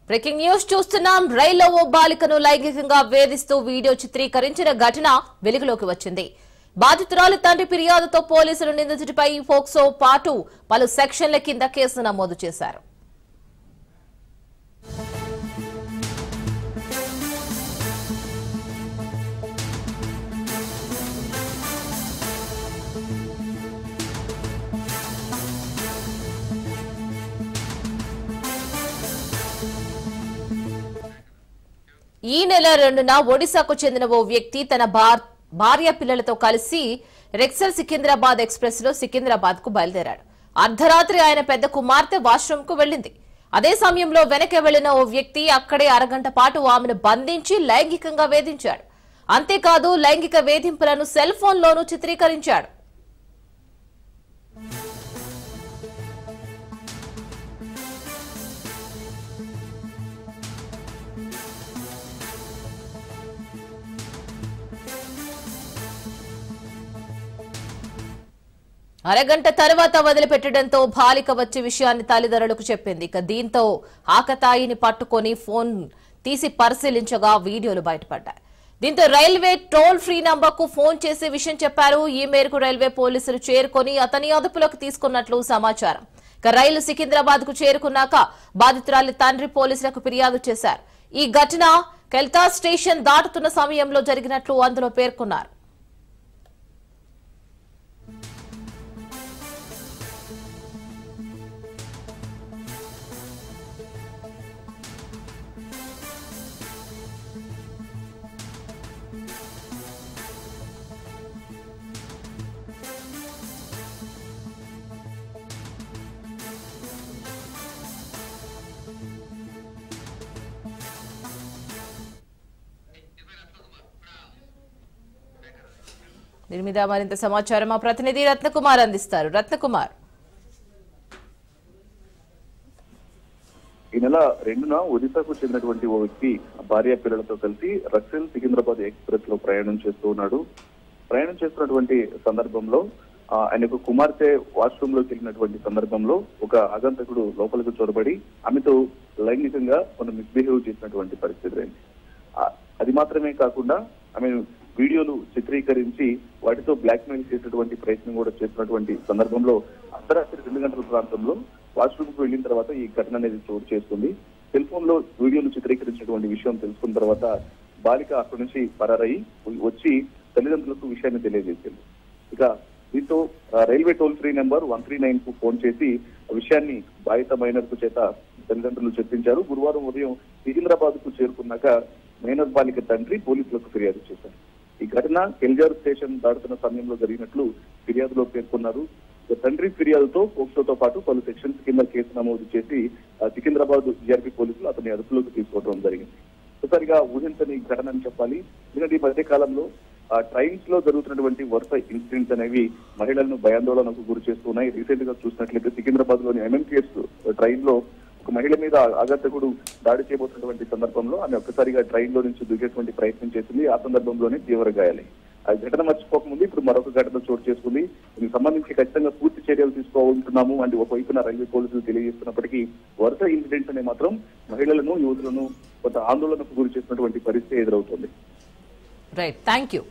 Breaking news చూస్తున్నాం. రైల్లో ఓ బాలికను లైంగికంగా వేధిస్తూ వీడియో చిత్రీకరించిన ఘటన వెలుగులోకి వచ్చింది. బాధితురాలి తండ్రి ఫిర్యాదుతో పోలీసులు నిందితుడిపై పోక్సో పాటు పలు సెక్షన్ల కింద కేసు నమోదు చేశారు. ఈ నెల 2న ఒడిశాకు చెందిన ఓ వ్యక్తి తన భార్య పిల్లలతో కలిసి రెక్సల్ సికింద్రాబాద్ ఎక్స్ప్రెస్ లో సికింద్రాబాద్ కు బయలుదేరాడు. అర్ధరాత్రి ఆయన పెద్ద కుమార్తె వాష్రూమ్ కు వెళ్లింది. అదే సమయంలో వెనక వెళ్లిన ఓ వ్యక్తి అక్కడే అరగంట పాటు ఆమెను బంధించి లైంగికంగా వేధించాడు. అంతేకాదు లైంగిక వేధింపులను సెల్ ఫోన్లోనూ చిత్రీకరించాడు. అరగంట తర్వాత వదిలిపెట్టడంతో బాలిక వచ్చే విషయాన్ని తల్లిదండ్రులకు చెప్పింది. ఇక దీంతో ఆకతాయిని పట్టుకుని ఫోన్ తీసి పరిశీలించగా వీడియోలు బయటపడ్డాయి. దీంతో రైల్వే టోల్ ఫ్రీ నంబర్ కు ఫోన్ చేసే విషయం చెప్పారు. ఈ మేరకు రైల్వే పోలీసులు చేరుకొని అతని అదుపులోకి తీసుకున్నట్లు సమాచారం. ఇక రైలు సికింద్రాబాద్ కు చేరుకున్నాక బాధితురాలి తండ్రి పోలీసులకు ఫిర్యాదు చేశారు. ఈ ఘటన కెల్తా స్టేషన్ దాటుతున్న సమయంలో జరిగినట్లు అందులో పేర్కొన్నారు. దీని మీద మరింత సమాచారం మా ప్రతినిధి రత్నకుమార్ అందిస్తారు. రత్నకుమార్, ఈ నెల 2న ఒడిశాకు చెందినటువంటి ఓ వ్యక్తి భార్య పిల్లలతో కలిసి రక్సల్ సికింద్రాబాద్ ఎక్స్ప్రెస్ లో ప్రయాణం చేస్తూ ఉన్నాడు. ప్రయాణం చేస్తున్నటువంటి సందర్భంలో ఆయనకు కుమార్తె వాష్రూమ్ లోకి వెళ్ళినటువంటి సందర్భంలో ఒక ఆగంతకుడు లోపలికి చొరబడి ఆమెతో లైంగికంగా కొన్ని మిస్బిహేవ్ చేసినటువంటి పరిస్థితి అయింది. అది మాత్రమే కాకుండా ఆమె వీడియోలు చిత్రీకరించి వాటితో బ్లాక్ మెయిల్ చేసేటువంటి ప్రయత్నం కూడా చేస్తున్నటువంటి సందర్భంలో అర్ధరాత్రి 2 గంటల ప్రాంతంలో వాష్రూమ్ కు వెళ్లిన తర్వాత ఈ ఘటన అనేది చోటు చేస్తుంది. సెల్ ఫోన్ లో వీడియోలు చిత్రీకరించినటువంటి విషయం తెలుసుకున్న తర్వాత బాలిక అక్కడి నుంచి పరారయి వచ్చి తల్లిదండ్రులకు విషయాన్ని తెలియజేసింది. ఇక దీంతో రైల్వే టోల్ ఫ్రీ నెంబర్ 139 కు ఫోన్ చేసి విషయాన్ని బాధిత మైనర్ కు చేత తల్లిదండ్రులు చెప్పించారు. గురువారం ఉదయం సికింద్రాబాద్ కు చేరుకున్నాక మైనర్ బాలిక తండ్రి పోలీసులకు ఫిర్యాదు చేశారు. ఈ ఘటన కెల్జార్ స్టేషన్ దాటుతున్న సమయంలో జరిగినట్లు ఫిర్యాదులో పేర్కొన్నారు. తండ్రి ఫిర్యాదుతో పోక్సోతో పాటు పలు సెక్షన్స్ కింద కేసు నమోదు చేసి సికింద్రాబాద్ జీఆర్పీ పోలీసులు అతని అదుపులోకి తీసుకోవడం జరిగింది. ఒకసారిగా ఊహించని ఘటన అని చెప్పాలి. ఎందుకంటే ఈ మధ్య కాలంలో ట్రైన్స్ లో జరుగుతున్నటువంటి వరుస ఇన్సిడెంట్స్ అనేవి మహిళలను భయాందోళనకు గురి చేస్తున్నాయి. రీసెంట్ గా చూసినట్లయితే సికింద్రాబాద్ లోని ఎంఎంటీఎస్ ట్రైన్ లో ఒక మహిళ మీద ఆగంతకుడు దాడి చేయబోతున్నటువంటి సందర్భంలో ఆమె ఒక్కసారిగా ట్రైన్ లో నుంచి దూకేటువంటి ప్రయత్నం చేసింది. ఆ సందర్భంలోనే తీవ్ర గాయాలై ఆ ఘటన మర్చిపోకముందు ఇప్పుడు మరొక ఘటన చోటు చేసుకుంది. దీనికి సంబంధించి ఖచ్చితంగా పూర్తి చర్యలు తీసుకోవాలంటున్నాము అంటే ఒకవైపున రైల్వే పోలీసులు తెలియజేస్తున్నప్పటికీ వరుస ఇన్సిడెంట్స్ అనే మాత్రం మహిళలను యువతులను కొంత ఆందోళనకు గురి చేసినటువంటి పరిస్థితి ఎదురవుతుంది. Right, thank you.